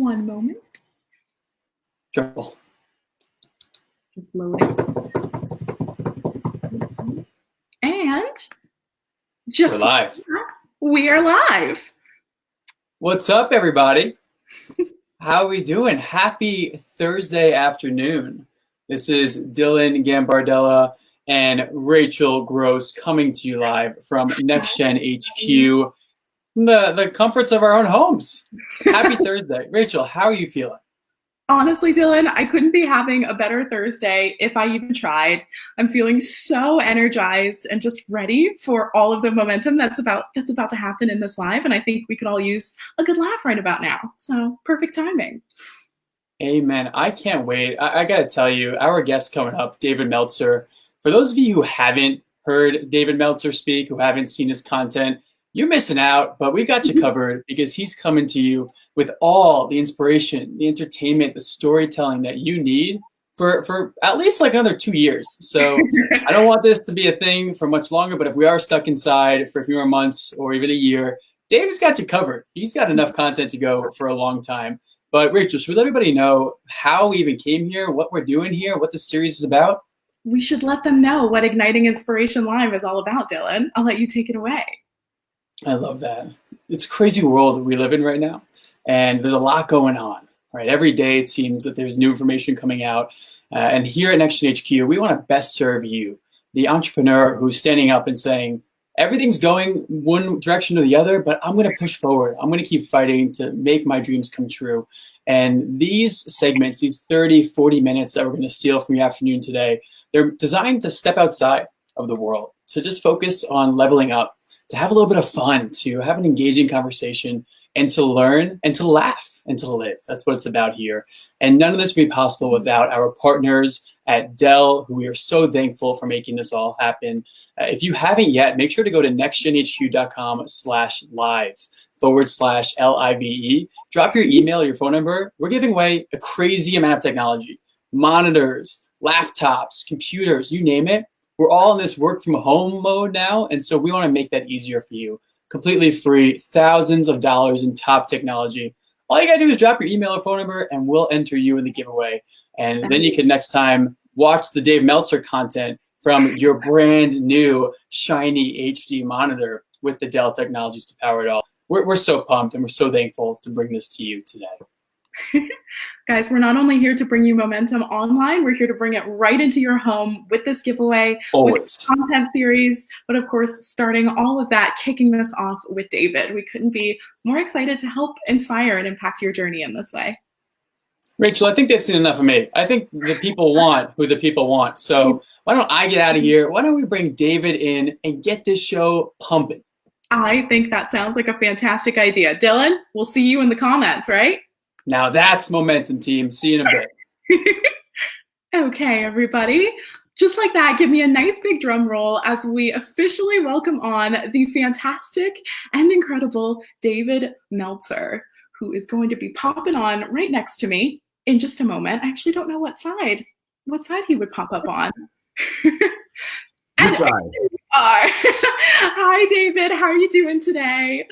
One moment. Trouble. Just loading. And just We're live. We are live. What's up, everybody? How are we doing? Happy Thursday afternoon. This is Dylan Gambardella and Rachel Gross coming to you live from NGHQ, the comforts of our own homes. Happy Thursday. Rachel, how are you feeling? Honestly, Dylan, I couldn't be having a better Thursday if I even tried. I'm feeling so energized and just ready for all of the momentum that's about to happen in this live. And I think we could all use a good laugh right about now. So perfect timing. Amen. I can't wait. I got to tell you, our guest coming up, David Meltzer. For those of you who haven't heard David Meltzer speak, who haven't seen his content, you're missing out, but we got you covered because he's coming to you with all the inspiration, the entertainment, the storytelling that you need for at least like another 2 years. So I don't want this to be a thing for much longer, but if we are stuck inside for a few more months or even a year, David's got you covered. He's got enough content to go for a long time. But Rachel, should we let everybody know how we even came here, what we're doing here, what this series is about? We should let them know what Igniting Inspiration Live is all about, Dylan. I'll let you take it away. I love that. It's a crazy world that we live in right now. And there's a lot going on, right? Every day it seems that there's new information coming out. And here at NGHQ, we want to best serve you, the entrepreneur who's standing up and saying, everything's going one direction or the other, but I'm going to push forward. I'm going to keep fighting to make my dreams come true. And these segments, these 30, 40 minutes that we're going to steal from your afternoon today, they're designed to step outside of the world, to just focus on leveling up, to have a little bit of fun, to have an engaging conversation, and to learn and to laugh and to live. That's what it's about here. And none of this would be possible without our partners at Dell, who we are so thankful for making this all happen. If you haven't yet, make sure to go to nextgenhq.com/live/LIVE. Drop your email, your phone number. We're giving away a crazy amount of technology, monitors, laptops, computers, you name it. We're all in this work from home mode now, and so we want to make that easier for you. Completely free, thousands of dollars in top technology. All you got to do is drop your email or phone number, and we'll enter you in the giveaway. And then you can next time watch the Dave Meltzer content from your brand new shiny HD monitor with the Dell technologies to power it all. We're so pumped, and we're so thankful to bring this to you today. Guys, we're not only here to bring you momentum online, we're here to bring it right into your home with this giveaway, with this content series, but of course, starting all of that, kicking this off with David. We couldn't be more excited to help inspire and impact your journey in this way. Rachel, I think they've seen enough of me. I think the people want who the people want. So why don't I get out of here? Why don't we bring David in and get this show pumping? I think that sounds like a fantastic idea. Dylan, we'll see you in the comments, right? Now that's momentum, team. See you in a bit. Okay, everybody. Just like that, give me a nice big drum roll as we officially welcome on the fantastic and incredible David Meltzer, who is going to be popping on right next to me in just a moment. I actually don't know what side he would pop up on. Hi, David. How are you doing today?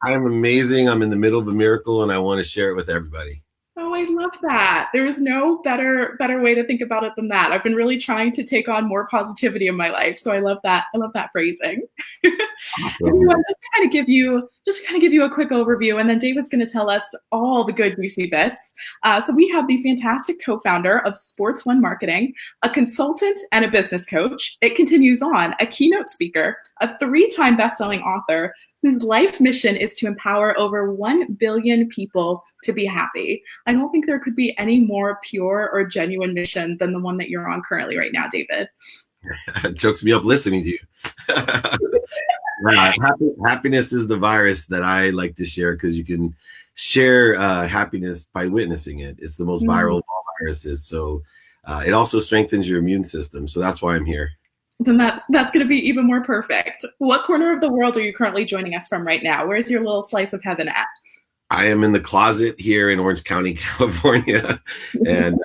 I am amazing. I'm in the middle of a miracle, and I want to share it with everybody. Oh, I love that. There is no better way to think about it than that. I've been really trying to take on more positivity in my life, so I love that. I love that phrasing. Everyone, just to kind of give you a quick overview, and then David's going to tell us all the good juicy bits. So we have the fantastic co-founder of Sports Marketing, a consultant and a business coach. It continues on, a keynote speaker, a 3-time best-selling author, whose life mission is to empower over 1 billion people to be happy. I don't think there could be any more pure or genuine mission than the one that you're on currently right now, David. It chokes me up listening to you. Happiness is the virus that I like to share because you can share happiness by witnessing it. It's the most viral of all viruses. So it also strengthens your immune system. So that's why I'm here. Then that's going to be even more perfect. What corner of the world are you currently joining us from right now? Where's your little slice of heaven at? I am in the closet here in Orange County, California. And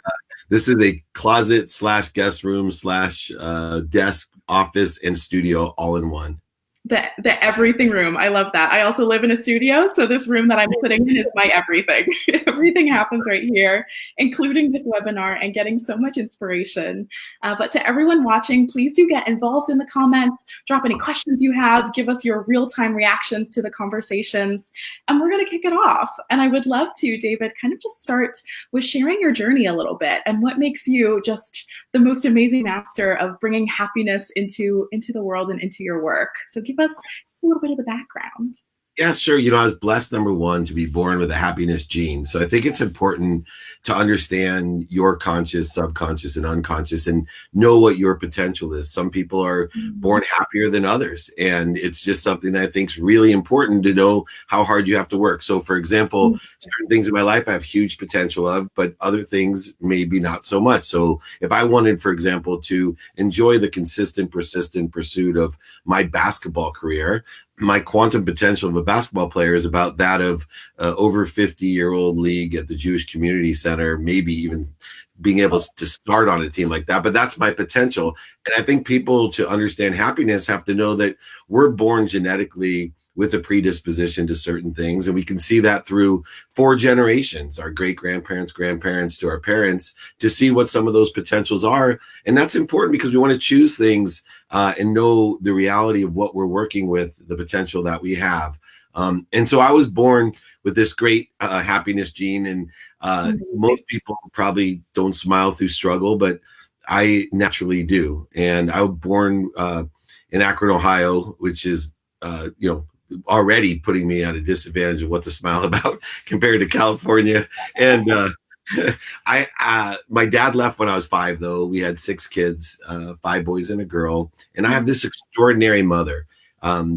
this is a closet / guest room / desk, office, and studio all in one. The everything room. I love that. I also live in a studio, so this room that I'm sitting in is my everything. Everything happens right here, including this webinar and getting so much inspiration. But to everyone watching, please do get involved in the comments, drop any questions you have, give us your real-time reactions to the conversations, and we're gonna kick it off. And I would love to, David, kind of just start with sharing your journey a little bit and what makes you just the most amazing master of bringing happiness into the world and into your work. So give us a little bit of the background. Yeah, sure. You know, I was blessed, number one, to be born with a happiness gene. So I think it's important to understand your conscious, subconscious, and unconscious and know what your potential is. Some people are born happier than others. And it's just something that I think is really important to know how hard you have to work. So, for example, certain things in my life I have huge potential of, but other things maybe not so much. So if I wanted, for example, to enjoy the consistent, persistent pursuit of my basketball career, my quantum potential of a basketball player is about that of over 50-year-old league at the Jewish Community Center, maybe even being able to start on a team like that. But that's my potential. And I think people, to understand happiness, have to know that we're born genetically with a predisposition to certain things. And we can see that through 4 generations, our great-grandparents, grandparents, to our parents, to see what some of those potentials are. And that's important because we want to choose things and know the reality of what we're working with, the potential that we have. And so I was born with this great happiness gene. And most people probably don't smile through struggle, but I naturally do. And I was born in Akron, Ohio, which is, already putting me at a disadvantage of what to smile about compared to California. And my dad left when I was 5, though. We had 6 kids, 5 boys and a girl. And I have this extraordinary mother,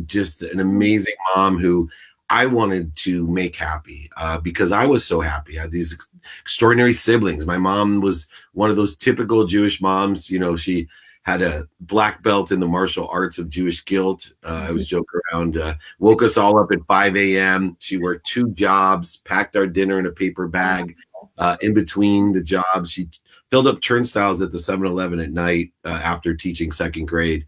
just an amazing mom who I wanted to make happy because I was so happy. I had these extraordinary siblings. My mom was one of those typical Jewish moms. You know, she had a black belt in the martial arts of Jewish guilt. I was joking around, woke us all up at 5 a.m. She worked 2 jobs, packed our dinner in a paper bag. In between the jobs, she filled up turnstiles at the 7-Eleven at night after teaching 2nd grade.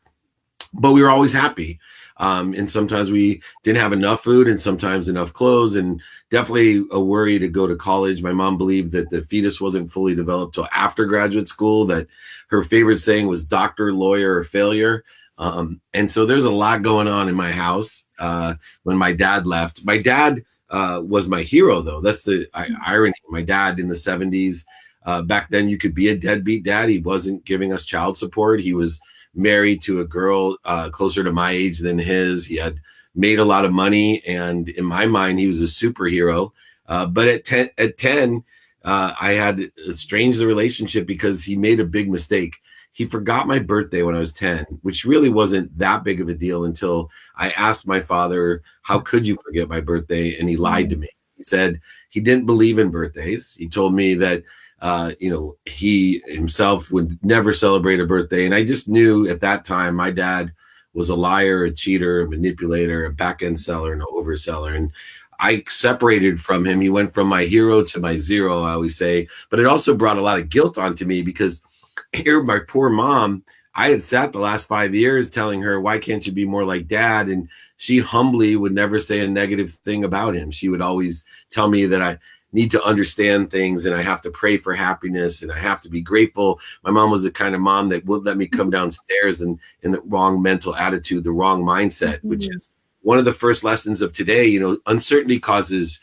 But we were always happy. And sometimes we didn't have enough food and sometimes enough clothes, and definitely a worry to go to college. My mom believed that the fetus wasn't fully developed till after graduate school, that her favorite saying was doctor, lawyer, or failure. And so there's a lot going on in my house when my dad left. My dad was my hero, though. That's the irony. My dad in the 70s, back then you could be a deadbeat dad. He wasn't giving us child support. He was married to a girl closer to my age than his. He had made a lot of money, and in my mind, he was a superhero. But at 10, I had estranged the relationship because he made a big mistake. He forgot my birthday when I was 10, which really wasn't that big of a deal until I asked my father, how could you forget my birthday? And he lied to me. He said he didn't believe in birthdays. He told me that he himself would never celebrate a birthday. And I just knew at that time my dad was a liar, a cheater, a manipulator, a back-end seller, and an overseller. And I separated from him. He went from my hero to my zero, I always say. But it also brought a lot of guilt onto me because here, my poor mom, I had sat the last 5 years telling her, why can't you be more like dad? And she humbly would never say a negative thing about him. She would always tell me that I need to understand things and I have to pray for happiness and I have to be grateful. My mom was the kind of mom that wouldn't let me come downstairs and in the wrong mental attitude, the wrong mindset, which is one of the first lessons of today. You know, uncertainty causes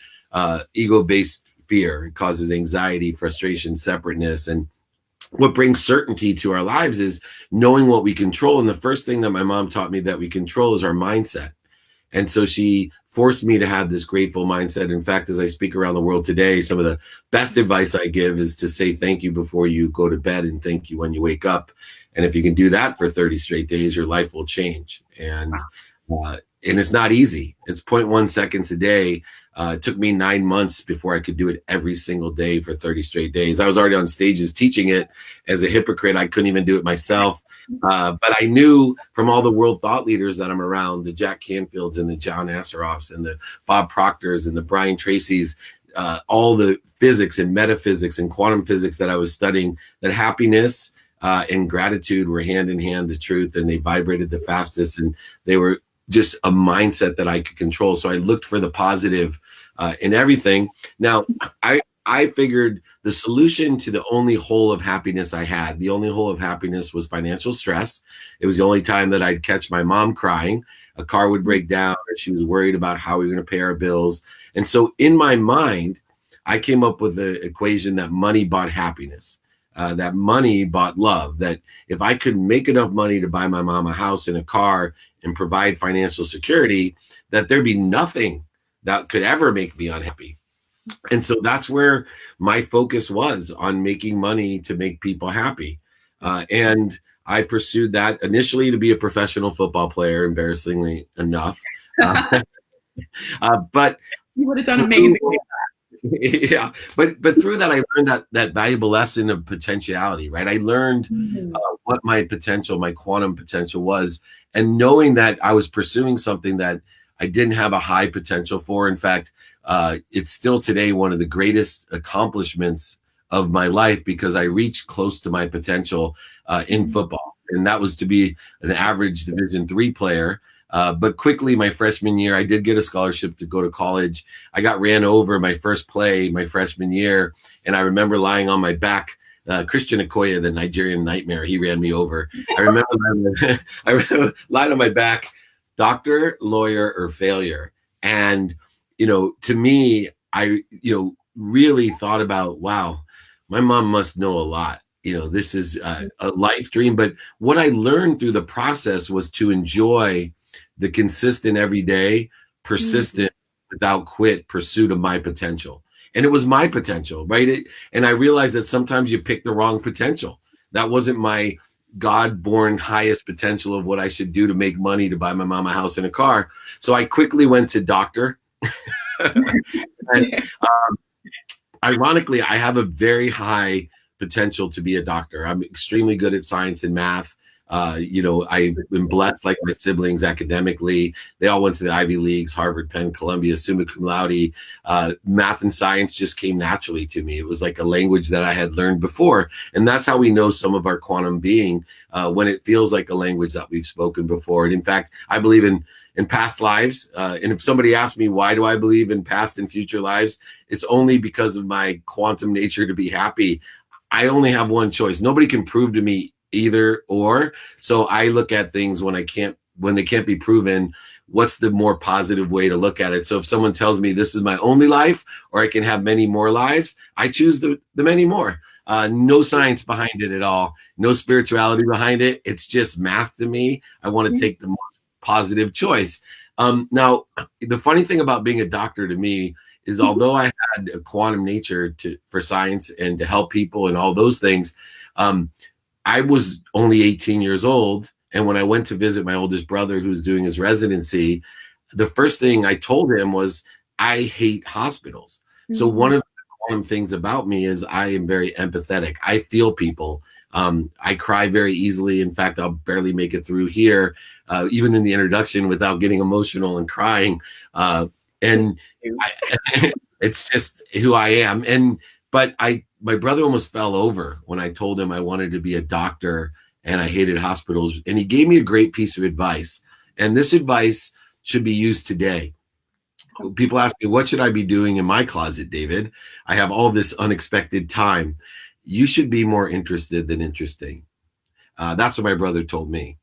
ego-based fear. It causes anxiety, frustration, separateness. And what brings certainty to our lives is knowing what we control. And the first thing that my mom taught me that we control is our mindset. And so she forced me to have this grateful mindset. In fact, as I speak around the world today, some of the best advice I give is to say thank you before you go to bed and thank you when you wake up. And if you can do that for 30 straight days, your life will change. And it's not easy. It's 0.1 seconds a day. It took me 9 months before I could do it every single day for 30 straight days. I was already on stages teaching it as a hypocrite. I couldn't even do it myself. But I knew from all the world thought leaders that I'm around, the Jack Canfields and the John Assarafs and the Bob Proctors and the Brian Tracys, all the physics and metaphysics and quantum physics that I was studying, that happiness and gratitude were hand in hand, the truth, and they vibrated the fastest. And they were just a mindset that I could control. So I looked for the positive in everything. Now, I figured the solution to the only hole of happiness I had, the only hole of happiness was financial stress. It was the only time that I'd catch my mom crying. A car would break down, or she was worried about how we were going to pay our bills. And so in my mind, I came up with the equation that money bought happiness, that money bought love, that if I could make enough money to buy my mom a house and a car and provide financial security, that there'd be nothing that could ever make me unhappy. And so that's where my focus was, on making money to make people happy. And I pursued that initially to be a professional football player, embarrassingly enough. But you would have done amazing. Yeah, but through that, I learned that valuable lesson of potentiality, right? I learned what my potential, my quantum potential was, and knowing that I was pursuing something that I didn't have a high potential for. In fact, it's still today one of the greatest accomplishments of my life, because I reached close to my potential in football, and that was to be an average Division III player. But quickly, my freshman year, I did get a scholarship to go to college. I got ran over my first play my freshman year, and I remember lying on my back. Christian Okoye, the Nigerian Nightmare, he ran me over. I remember lying on my back, doctor, lawyer, or failure. And, to me, I, really thought about, wow, my mom must know a lot. This is a life dream. But what I learned through the process was to enjoy the consistent, everyday, persistent, without quit pursuit of my potential. And it was my potential, right? And I realized that sometimes you pick the wrong potential. That wasn't my God-born highest potential of what I should do to make money to buy my mom a house and a car. So I quickly went to doctor. And, ironically, I have a very high potential to be a doctor. I'm extremely good at science and math. I've been blessed like my siblings academically. They all went to the Ivy Leagues, Harvard, Penn, Columbia, summa cum laude. Math and science just came naturally to me. It was like a language that I had learned before. And that's how we know some of our quantum being, when it feels like a language that we've spoken before. And in fact, I believe in past lives. And if somebody asks me, why do I believe in past and future lives? It's only because of my quantum nature to be happy. I only have one choice. Nobody can prove to me either or. So I look at things when they can't be proven, what's the more positive way to look at it? So if someone tells me this is my only life, or I can have many more lives, I choose the many more. No science behind it at all. No spirituality behind it. It's just math to me. I want to take the most positive choice. Now, the funny thing about being a doctor to me is, although I had a quantum nature for science and to help people and all those things, I was only 18 years old. And when I went to visit my oldest brother who was doing his residency, the first thing I told him was, I hate hospitals. So one of the quantum things about me is I am very empathetic. I feel people. I cry very easily. In fact, I'll barely make it through here, even in the introduction, without getting emotional and crying. It's just who I am. But my brother almost fell over when I told him I wanted to be a doctor and I hated hospitals. And he gave me a great piece of advice. And this advice should be used today. People ask me, what should I be doing in my closet, David? I have all this unexpected time. You should be more interested than interesting. That's what my brother told me.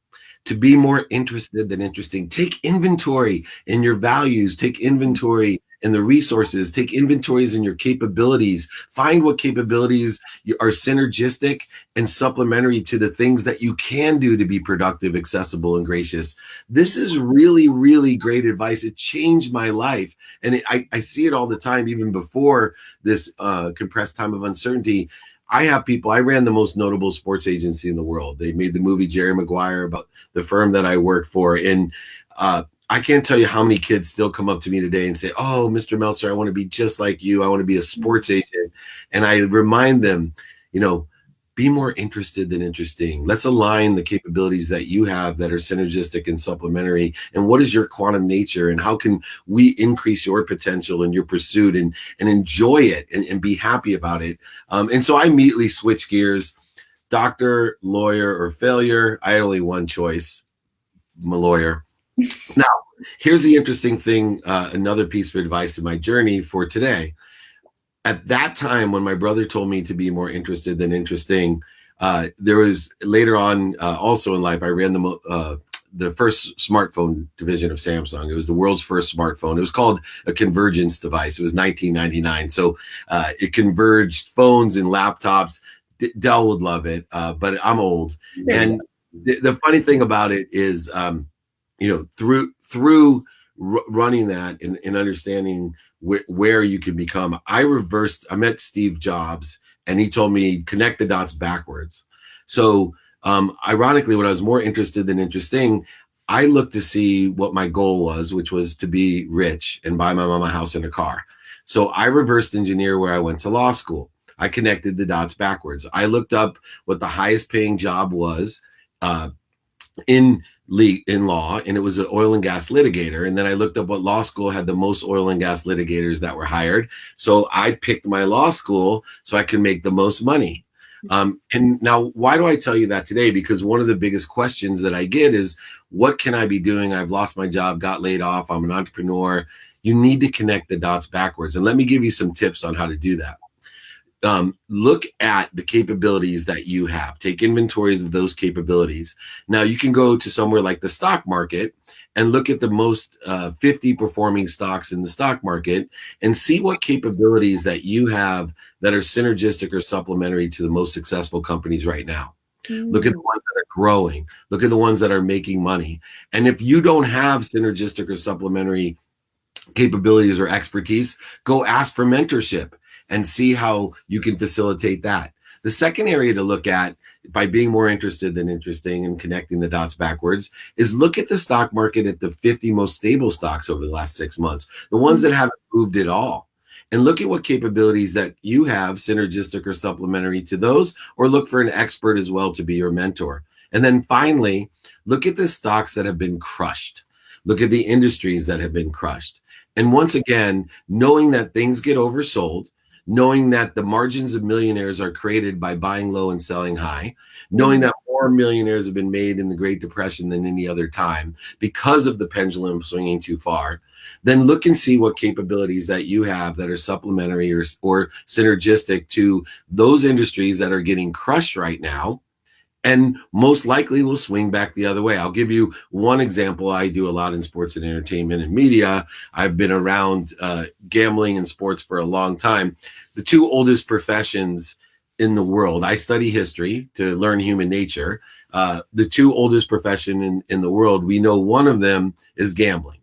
To be more interested than interesting. Take inventory in your values. Take inventory in the resources. Take inventories in your capabilities. Find what capabilities are synergistic and supplementary to the things that you can do to be productive, accessible, and gracious. This is really, really great advice. It changed my life. And I see it all the time, even before this compressed time of uncertainty. I ran the most notable sports agency in the world. They made the movie Jerry Maguire about the firm that I work for. And I can't tell you how many kids still come up to me today and say, oh, Mr. Meltzer, I want to be just like you. I want to be a sports agent. And I remind them, be more interested than interesting. Let's align the capabilities that you have that are synergistic and supplementary. And what is your quantum nature? And how can we increase your potential and your pursuit and enjoy it and be happy about it? And so I immediately switched gears. Doctor, lawyer, or failure. I had only one choice. I'm a lawyer. Now, here's the interesting thing, another piece of advice in my journey for today. At that time, when my brother told me to be more interested than interesting, there was later on, also in life, I ran the first smartphone division of Samsung. It was the world's first smartphone. It was called a convergence device. It was 1999. So it converged phones and laptops. Dell would love it, but I'm old. And the funny thing about it is, through running that and understanding where you can become, I met Steve Jobs, and he told me connect the dots backwards. So ironically, when I was more interested than interesting, I looked to see what my goal was, which was to be rich and buy my mom a house and a car. So I reversed engineer where I went to law school. I connected the dots backwards. I looked up what the highest paying job was in law, and it was an oil and gas litigator. And then I looked up what law school had the most oil and gas litigators that were hired. So I picked my law school so I could make the most money. And now, why do I tell you that today? Because one of the biggest questions that I get is, what can I be doing? I've lost my job, got laid off. I'm an entrepreneur. You need to connect the dots backwards. And let me give you some tips on how to do that. Look at the capabilities that you have. Take inventories of those capabilities. Now, you can go to somewhere like the stock market and look at the most 50 performing stocks in the stock market and see what capabilities that you have that are synergistic or supplementary to the most successful companies right now. Look at the ones that are growing. Look at the ones that are making money. And if you don't have synergistic or supplementary capabilities or expertise, go ask for mentorship and see how you can facilitate that. The second area to look at, by being more interested than interesting and connecting the dots backwards, is look at the stock market at the 50 most stable stocks over the last 6 months, the ones that haven't moved at all. And look at what capabilities that you have, synergistic or supplementary to those, or look for an expert as well to be your mentor. And then finally, look at the stocks that have been crushed. Look at the industries that have been crushed. And once again, knowing that things get oversold, knowing that the margins of millionaires are created by buying low and selling high, knowing that more millionaires have been made in the Great Depression than any other time because of the pendulum swinging too far, then look and see what capabilities that you have that are supplementary or synergistic to those industries that are getting crushed right now, and most likely will swing back the other way. I'll give you one example. I do a lot in sports and entertainment and media. I've been around gambling and sports for a long time. The two oldest professions in the world, I study history to learn human nature. The two oldest profession in the world, we know one of them is gambling.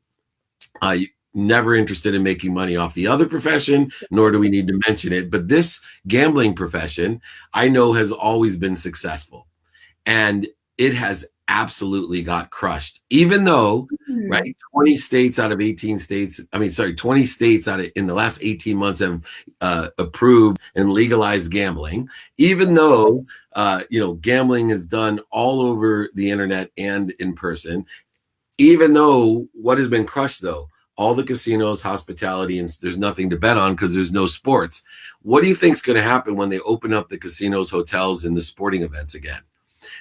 Never interested in making money off the other profession, nor do we need to mention it. But this gambling profession, I know, has always been successful. And it has absolutely got crushed, even though, right, 20 states out of 18 states, 20 states in the last 18 months have approved and legalized gambling, even though, gambling is done all over the internet and in person, even though what has been crushed, though, all the casinos, hospitality, and there's nothing to bet on because there's no sports. What do you think is going to happen when they open up the casinos, hotels, and the sporting events again?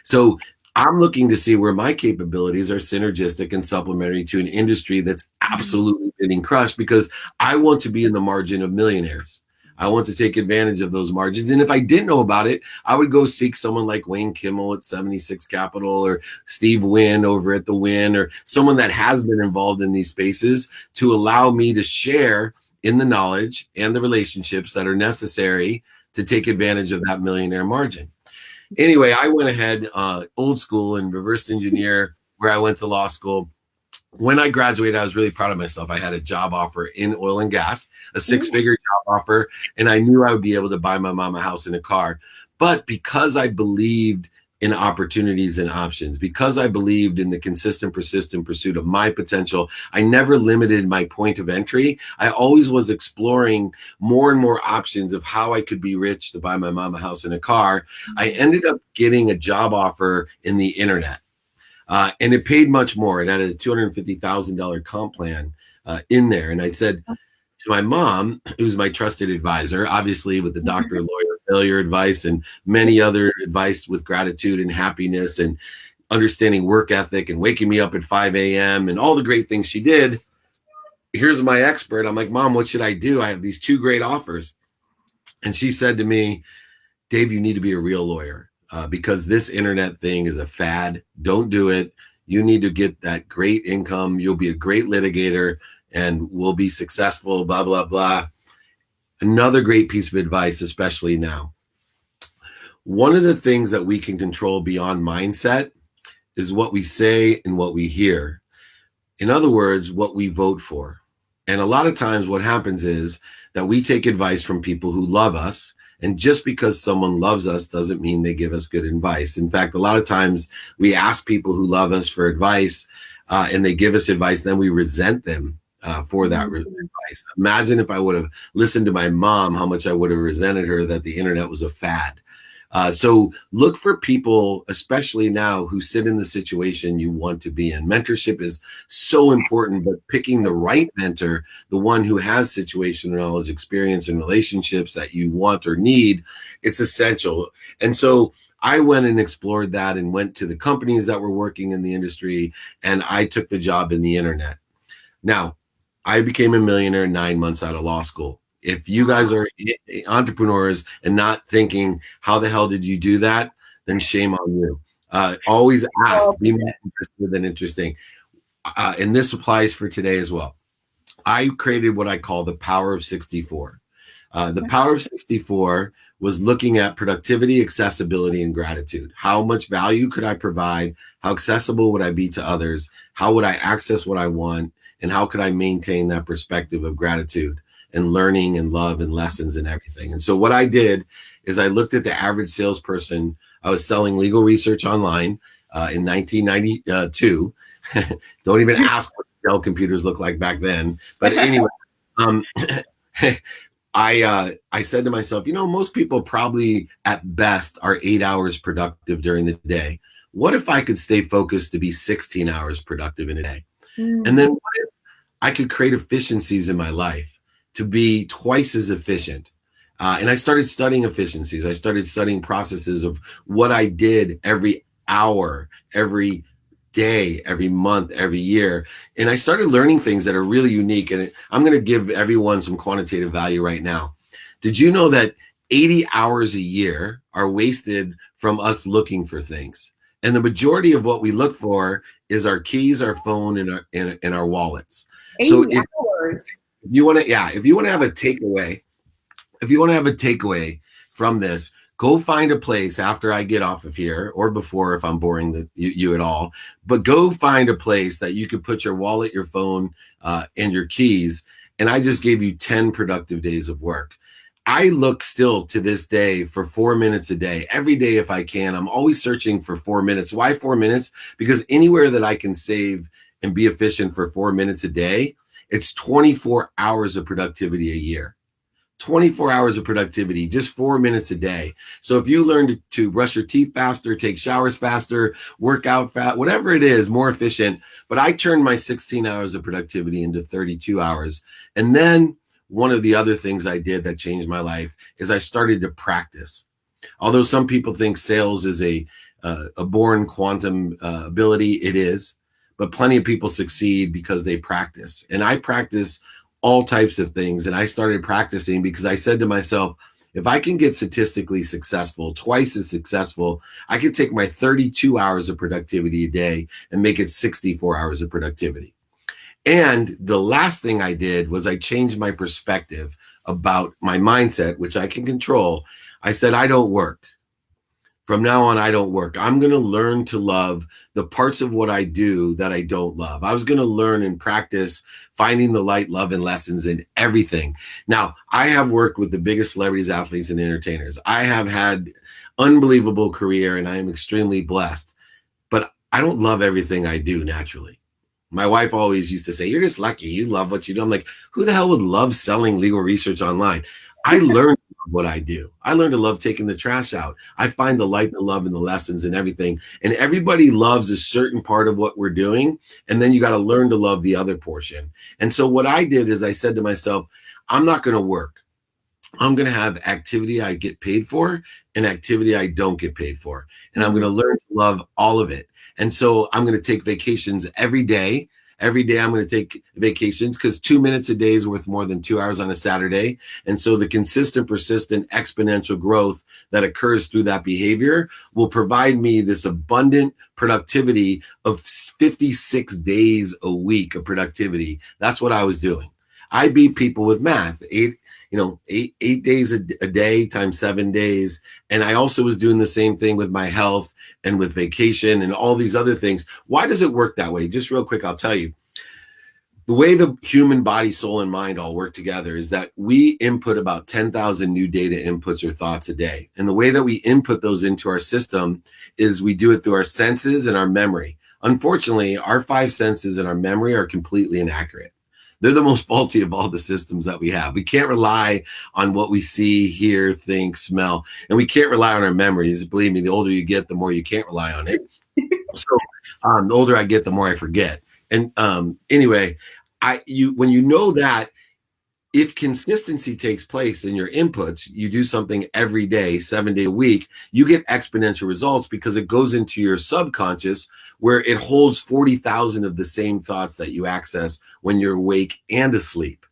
So I'm looking to see where my capabilities are synergistic and supplementary to an industry that's absolutely getting crushed, because I want to be in the margin of millionaires. I want to take advantage of those margins. And if I didn't know about it, I would go seek someone like Wayne Kimmel at 76 Capital, or Steve Wynn over at the Wynn, or someone that has been involved in these spaces to allow me to share in the knowledge and the relationships that are necessary to take advantage of that millionaire margin. Anyway, I went ahead, old school, and reversed engineer where I went to law school. When I graduated, I was really proud of myself. I had a job offer in oil and gas, a six-figure job offer, and I knew I would be able to buy my mom a house and a car. But because I believed in opportunities and options, because I believed in the consistent, persistent pursuit of my potential, I never limited my point of entry. I always was exploring more and more options of how I could be rich to buy my mom a house and a car. I ended up getting a job offer in the internet, and it paid much more. It had a $250,000 comp plan in there. And I said to my mom, who's my trusted advisor, obviously with the doctor, lawyer, failure advice, and many other advice with gratitude and happiness. And understanding work ethic and waking me up at 5 a.m. and all the great things she did. Here's my expert. I'm like, Mom, what should I do? I have these 2 great offers. And she said to me, Dave, you need to be a real lawyer because this internet thing is a fad. Don't do it. You need to get that great income. You'll be a great litigator and we'll be successful, blah, blah, blah. Another great piece of advice, especially now. One of the things that we can control beyond mindset is what we say and what we hear. In other words, what we vote for. And a lot of times what happens is that we take advice from people who love us. And just because someone loves us doesn't mean they give us good advice. In fact, a lot of times we ask people who love us for advice and they give us advice, then we resent them for that advice. Imagine if I would have listened to my mom, how much I would have resented her that the internet was a fad. So look for people, especially now, who sit in the situation you want to be in. Mentorship is so important, but picking the right mentor, the one who has situational knowledge, experience, and relationships that you want or need, it's essential. And so I went and explored that and went to the companies that were working in the industry, and I took the job in the internet. Now, I became a millionaire 9 months out of law school. If you guys are entrepreneurs and not thinking, how the hell did you do that? Then shame on you. Always ask, be more interested than interesting. And this applies for today as well. I created what I call the power of 64. The power of 64 was looking at productivity, accessibility, and gratitude. How much value could I provide? How accessible would I be to others? How would I access what I want? And how could I maintain that perspective of gratitude and learning and love and lessons and everything? And so what I did is I looked at the average salesperson. I was selling legal research online in 1992. Don't even ask what Dell computers looked like back then. But anyway, I said to myself, most people probably at best are 8 hours productive during the day. What if I could stay focused to be 16 hours productive in a day? And then what if I could create efficiencies in my life to be twice as efficient? And I started studying efficiencies. I started studying processes of what I did every hour, every day, every month, every year. And I started learning things that are really unique. And I'm going to give everyone some quantitative value right now. Did you know that 80 hours a year are wasted from us looking for things? And the majority of what we look for is our keys, our phone, and our wallets. 80 So hours. if you want to have a takeaway, from this, go find a place after I get off of here or before if I'm boring you at all. But go find a place that you could put your wallet, your phone, and your keys. And I just gave you 10 productive days of work. I look still to this day for 4 minutes a day, every day if I can. I'm always searching for 4 minutes. Why 4 minutes? Because anywhere that I can save and be efficient for 4 minutes a day, it's 24 hours of productivity a year. 24 hours of productivity, just 4 minutes a day. So if you learn to brush your teeth faster, take showers faster, work out fast, whatever it is, more efficient. But I turned my 16 hours of productivity into 32 hours. And then one of the other things I did that changed my life is I started to practice. Although some people think sales is a born quantum ability, it is. But plenty of people succeed because they practice. And I practice all types of things. And I started practicing because I said to myself, if I can get statistically successful, twice as successful, I could take my 32 hours of productivity a day and make it 64 hours of productivity. And the last thing I did was I changed my perspective about my mindset, which I can control. I said, I don't work. From now on, I don't work. I'm going to learn to love the parts of what I do that I don't love. I was going to learn and practice finding the light, love, and lessons in everything. Now, I have worked with the biggest celebrities, athletes, and entertainers. I have had unbelievable career, and I am extremely blessed. But I don't love everything I do naturally. My wife always used to say, you're just lucky. You love what you do. I'm like, who the hell would love selling legal research online? I learned what I do. I learned to love taking the trash out. I find the light, the love, and the lessons and everything. And everybody loves a certain part of what we're doing. And then you got to learn to love the other portion. And so what I did is I said to myself, I'm not going to work. I'm going to have activity I get paid for and activity I don't get paid for. And I'm going to learn to love all of it. And so I'm going to take vacations every day. Every day I'm going to take vacations because 2 minutes a day is worth more than 2 hours on a Saturday. And so the consistent, persistent, exponential growth that occurs through that behavior will provide me this abundant productivity of 56 days a week of productivity. That's what I was doing. I beat people with math, eight days a day times 7 days. And I also was doing the same thing with my health and with vacation and all these other things. Why does it work that way? Just real quick, I'll tell you. The way the human body, soul, and mind all work together is that we input about 10,000 new data inputs or thoughts a day. And the way that we input those into our system is we do it through our senses and our memory. Unfortunately, our 5 senses and our memory are completely inaccurate. They're the most faulty of all the systems that we have. We can't rely on what we see, hear, think, smell, and we can't rely on our memories. Believe me, the older you get, the more you can't rely on it. So the older I get, the more I forget. And anyway, when you know that, if consistency takes place in your inputs, you do something every day, 7 days a week, you get exponential results because it goes into your subconscious where it holds 40,000 of the same thoughts that you access when you're awake and asleep.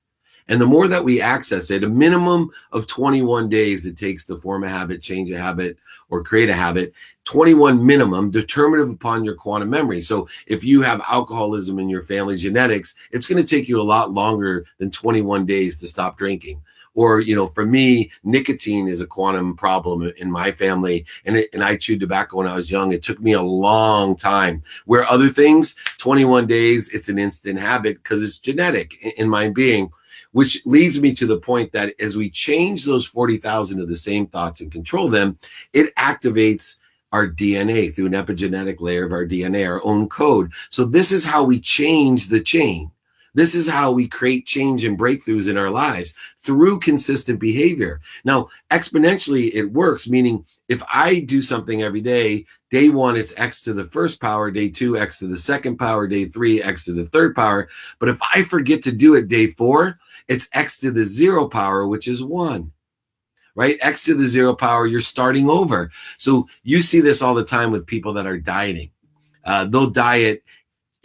And the more that we access it, a minimum of 21 days it takes to form a habit, change a habit, or create a habit, 21 minimum, determinative upon your quantum memory. So if you have alcoholism in your family genetics, it's going to take you a lot longer than 21 days to stop drinking. Or, for me, nicotine is a quantum problem in my family. And I chewed tobacco when I was young. It took me a long time. Where other things, 21 days, it's an instant habit because it's genetic in my being. Which leads me to the point that as we change those 40,000 of the same thoughts and control them, it activates our DNA through an epigenetic layer of our DNA, our own code. So this is how we change the chain. This is how we create change and breakthroughs in our lives through consistent behavior. Now, exponentially, it works, meaning if I do something every day, day 1, it's X to the first power, day 2, X to the second power, day 3, X to the third power. But if I forget to do it day 4, it's X to the 0 power, which is 1, right? X to the 0 power, you're starting over. So you see this all the time with people that are dieting. They'll diet,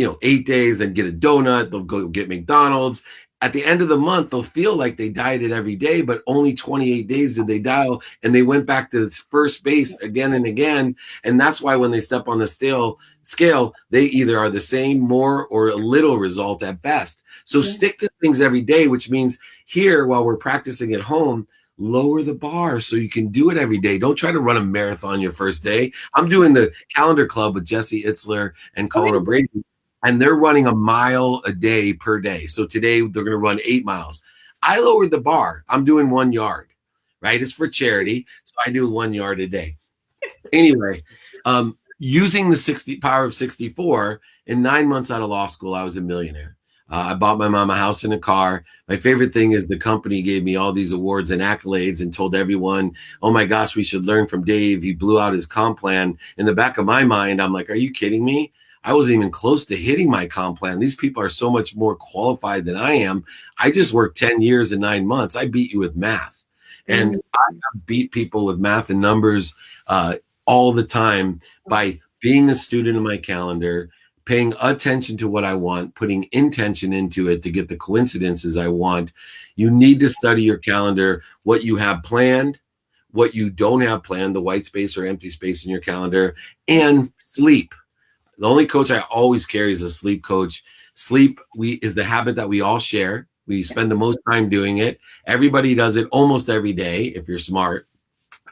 8 days and get a donut. They'll go get McDonald's. At the end of the month, they'll feel like they dieted every day, but only 28 days did they dial, and they went back to first base again and again. And that's why when they step on the scale, they either are the same, more, or a little result at best. So stick to things every day, which means here, while we're practicing at home, lower the bar so you can do it every day. Don't try to run a marathon your first day. I'm doing the Calendar Club with Jesse Itzler and Colin O'Brady. And they're running a mile a day per day. So today they're going to run 8 miles. I lowered the bar. I'm doing 1 yard, right? It's for charity. So I do 1 yard a day. Anyway, using the power of 64, in 9 months out of law school, I was a millionaire. I bought my mom a house and a car. My favorite thing is the company gave me all these awards and accolades and told everyone, oh my gosh, we should learn from Dave. He blew out his comp plan. In the back of my mind, I'm like, are you kidding me? I wasn't even close to hitting my comp plan. These people are so much more qualified than I am. I just worked 10 years and 9 months. I beat you with math. And I beat people with math and numbers all the time by being a student of my calendar, paying attention to what I want, putting intention into it to get the coincidences I want. You need to study your calendar, what you have planned, what you don't have planned, the white space or empty space in your calendar, and sleep. The only coach I always carry is a sleep coach. Sleep is the habit that we all share. We spend the most time doing it. Everybody does it almost every day if you're smart.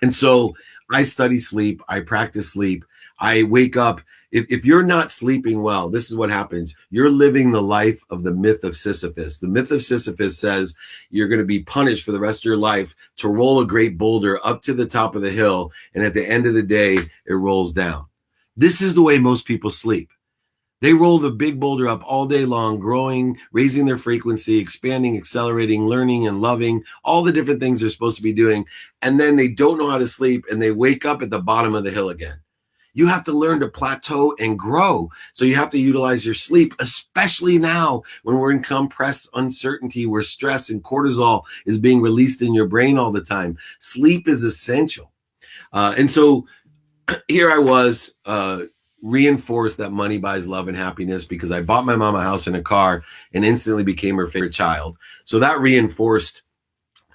And so I study sleep. I practice sleep. I wake up. If you're not sleeping well, this is what happens. You're living the life of the myth of Sisyphus. The myth of Sisyphus says you're going to be punished for the rest of your life to roll a great boulder up to the top of the hill. And at the end of the day, it rolls down. This is the way most people sleep. They roll the big boulder up all day long, growing, raising their frequency, expanding, accelerating, learning, and loving, all the different things they're supposed to be doing. And then they don't know how to sleep, and they wake up at the bottom of the hill again. You have to learn to plateau and grow. So you have to utilize your sleep, especially now when we're in compressed uncertainty, where stress and cortisol is being released in your brain all the time. Sleep is essential. And so here I was, reinforced that money buys love and happiness because I bought my mom a house and a car and instantly became her favorite child. So that reinforced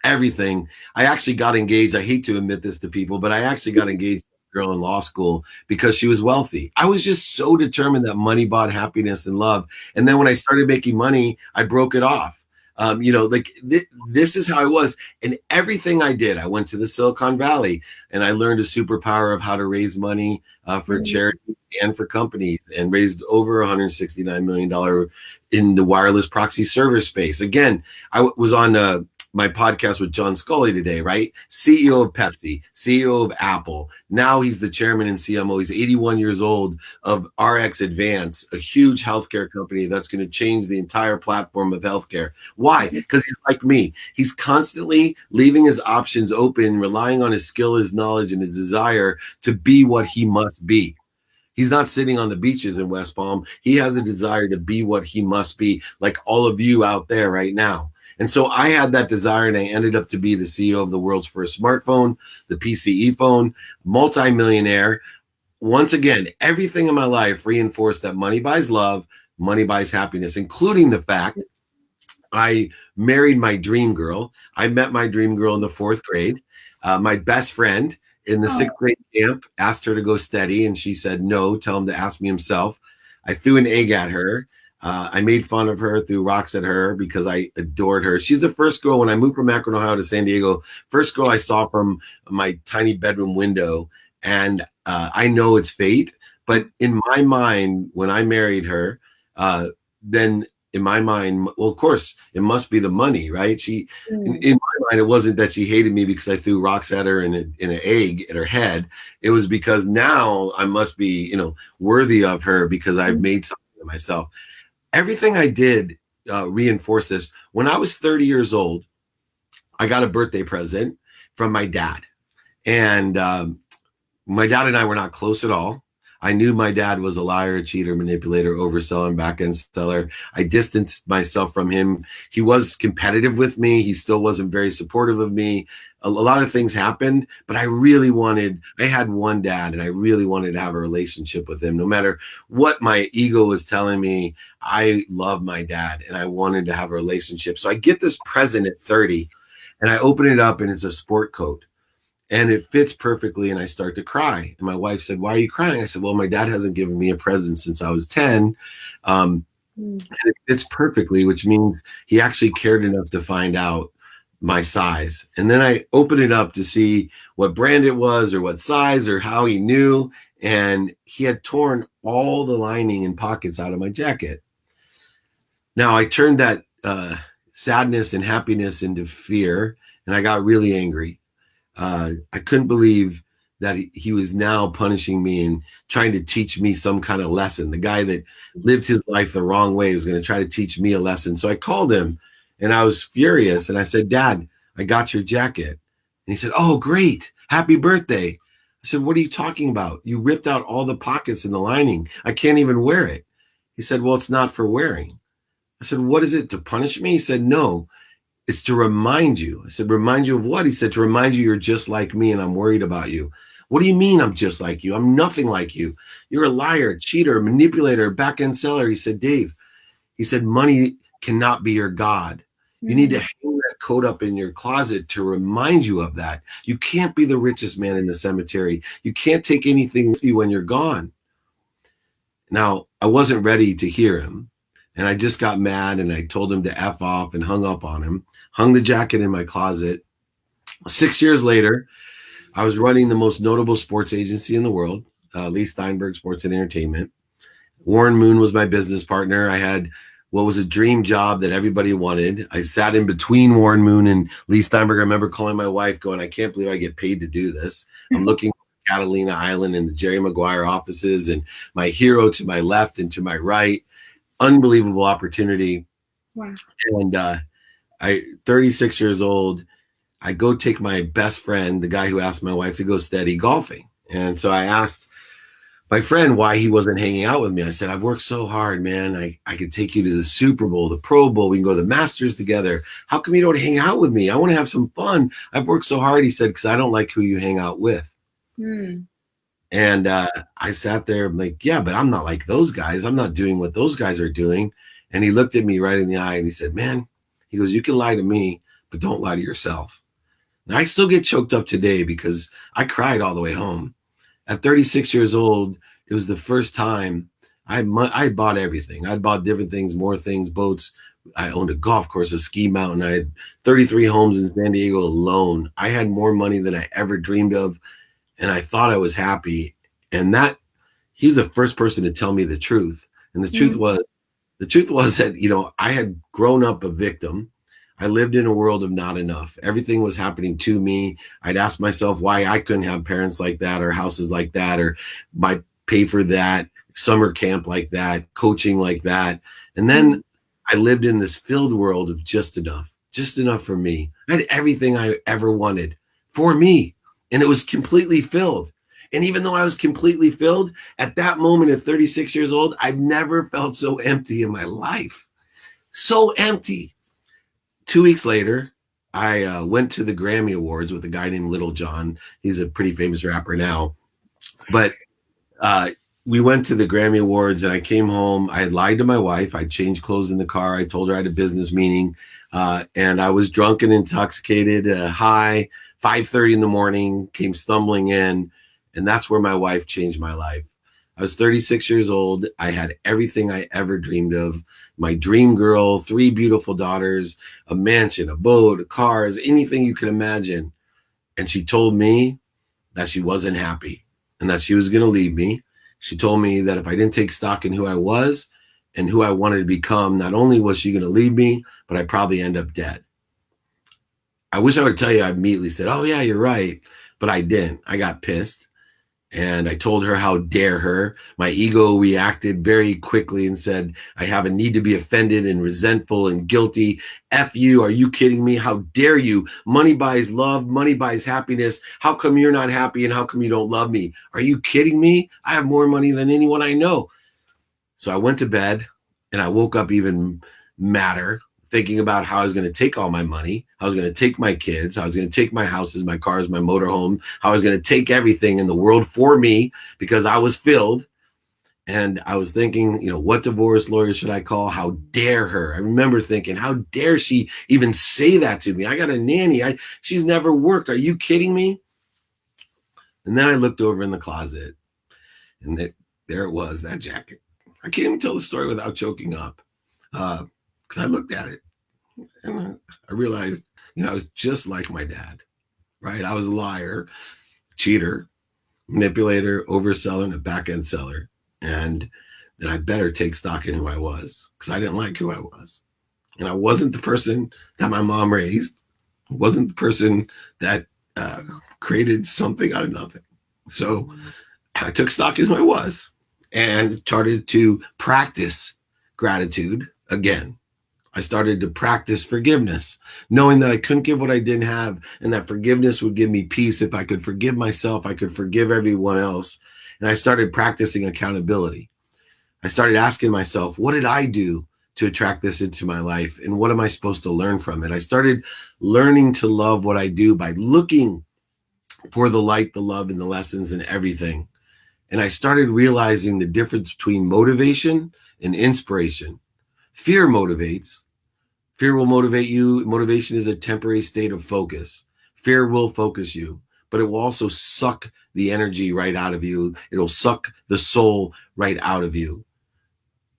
everything. I actually got engaged. I hate to admit this to people, but I actually got engaged to a girl in law school because she was wealthy. I was just so determined that money bought happiness and love. And then when I started making money, I broke it off. This is how I was. And everything I did, I went to the Silicon Valley and I learned a superpower of how to raise money for charity and for companies, and raised over $169 million in the wireless proxy server space. Again, I was on my podcast with John Scully today, right? CEO of Pepsi, CEO of Apple. Now he's the chairman and CMO. He's 81 years old of RX Advance, a huge healthcare company that's going to change the entire platform of healthcare. Why? Because he's like me. He's constantly leaving his options open, relying on his skill, his knowledge, and his desire to be what he must be. He's not sitting on the beaches in West Palm. He has a desire to be what he must be, like all of you out there right now. And so I had that desire, and I ended up to be the CEO of the world's first smartphone, the PCE phone, multimillionaire. Once again, everything in my life reinforced that money buys love, money buys happiness, including the fact I married my dream girl. I met my dream girl in the 4th grade. My best friend in the 6th grade camp asked her to go steady, and she said, no, tell him to ask me himself. I threw an egg at her. I made fun of her, threw rocks at her because I adored her. She's the first girl, when I moved from Akron, Ohio to San Diego, first girl I saw from my tiny bedroom window. And I know it's fate, but in my mind, when I married her, then in my mind, well, of course, it must be the money, right? In my mind, it wasn't that she hated me because I threw rocks at her in an egg at her head. It was because now I must be, worthy of her because I've made something of myself. Everything I did reinforced this. When I was 30 years old, I got a birthday present from my dad. And my dad and I were not close at all. I knew my dad was a liar, cheater, manipulator, overseller, back-end seller. I distanced myself from him. He was competitive with me. He still wasn't very supportive of me. A lot of things happened, but I had one dad, and I really wanted to have a relationship with him. No matter what my ego was telling me, I love my dad, and I wanted to have a relationship. So I get this present at 30, and I open it up, and it's a sport coat. And it fits perfectly, and I start to cry. And my wife said, why are you crying? I said, well, my dad hasn't given me a present since I was 10. And it fits perfectly, which means he actually cared enough to find out my size. And then I opened it up to see what brand it was or what size or how he knew. And he had torn all the lining and pockets out of my jacket. Now I turned that sadness and happiness into fear, and I got really angry. I couldn't believe that he was now punishing me and trying to teach me some kind of lesson. The guy that lived his life the wrong way was going to try to teach me a lesson. So I called him, and I was furious. And I said, Dad, I got your jacket. And he said, oh, great. Happy birthday. I said, what are you talking about? You ripped out all the pockets in the lining. I can't even wear it. He said, well, it's not for wearing. I said, what is it, to punish me? He said, no. It's to remind you. I said, remind you of what? He said, to remind you you're just like me and I'm worried about you. What do you mean I'm just like you? I'm nothing like you. You're a liar, cheater, manipulator, back-end seller. He said, Dave, he said, money cannot be your God. You need to hang that coat up in your closet to remind you of that. You can't be the richest man in the cemetery. You can't take anything with you when you're gone. Now, I wasn't ready to hear him. And I just got mad, and I told him to F off and hung up on him, hung the jacket in my closet. 6 years later, I was running the most notable sports agency in the world, Leigh Steinberg Sports Entertainment. Warren Moon was my business partner. I had what was a dream job that everybody wanted. I sat in between Warren Moon and Leigh Steinberg. I remember calling my wife going, I can't believe I get paid to do this. I'm looking at Catalina Island and the Jerry Maguire offices, and my hero to my left and to my right. Unbelievable opportunity. Wow. And I 36 years old, I go take my best friend, the guy who asked my wife to go steady, golfing. And so I asked my friend why he wasn't hanging out with me. I said, I've worked so hard, man. I could take you to the Super Bowl, the Pro Bowl. We can go to the Masters together. How come you don't hang out with me? I want to have some fun. I've worked so hard. He said, because I don't like who you hang out with. And I sat there like, yeah, but I'm not like those guys. I'm not doing what those guys are doing. And he looked at me right in the eye and he said, man, he goes, you can lie to me, but don't lie to yourself. And I still get choked up today because I cried all the way home. At 36 years old, it was the first time I bought everything. I bought different things, more things, boats. I owned a golf course, a ski mountain. I had 33 homes in San Diego alone. I had more money than I ever dreamed of. And I thought I was happy. And he was the first person to tell me the truth. And the truth was that, you know, I had grown up a victim. I lived in a world of not enough. Everything was happening to me. I'd ask myself why I couldn't have parents like that or houses like that or my pay for that, summer camp like that, coaching like that. And then I lived in this filled world of just enough for me. I had everything I ever wanted for me. And it was completely filled. And even though I was completely filled, at that moment at 36 years old, I've never felt so empty in my life. So empty. 2 weeks later, I went to the Grammy Awards with a guy named Little John. He's a pretty famous rapper now. But we went to the Grammy Awards and I came home. I had lied to my wife. I changed clothes in the car. I told her I had a business meeting. And I was drunk and intoxicated, high, 5:30 in the morning, came stumbling in. And that's where my wife changed my life. I was 36 years old. I had everything I ever dreamed of. My dream girl, 3 beautiful daughters, a mansion, a boat, cars, anything you can imagine. And she told me that she wasn't happy and that she was going to leave me. She told me that if I didn't take stock in who I was and who I wanted to become, not only was she going to leave me, but I'd probably end up dead. I wish I would tell you I immediately said, oh, yeah, you're right. But I didn't. I got pissed. And I told her, how dare her. My ego reacted very quickly and said, I have a need to be offended and resentful and guilty. F you. Are you kidding me? How dare you? Money buys love. Money buys happiness. How come you're not happy and how come you don't love me? Are you kidding me? I have more money than anyone I know. So I went to bed and I woke up even madder, thinking about how I was going to take all my money, how I was going to take my kids, how I was going to take my houses, my cars, my motorhome, how I was going to take everything in the world for me because I was filled. And I was thinking, you know, what divorce lawyer should I call? How dare her? I remember thinking, how dare she even say that to me? I got a nanny. She's never worked. Are you kidding me? And then I looked over in the closet and there it was, that jacket. I can't even tell the story without choking up. Because I looked at it and I realized, you know, I was just like my dad, right? I was a liar, cheater, manipulator, overseller, and a back-end seller. And then I better take stock in who I was because I didn't like who I was. And I wasn't the person that my mom raised. I wasn't the person that created something out of nothing. So I took stock in who I was and started to practice gratitude again. I started to practice forgiveness, knowing that I couldn't give what I didn't have and that forgiveness would give me peace. If I could forgive myself, I could forgive everyone else. And I started practicing accountability. I started asking myself, what did I do to attract this into my life? And what am I supposed to learn from it? I started learning to love what I do by looking for the light, the love, and the lessons in everything. And I started realizing the difference between motivation and inspiration. Fear motivates. Fear will motivate you. Motivation is a temporary state of focus. Fear will focus you, but it will also suck the energy right out of you. It'll suck the soul right out of you.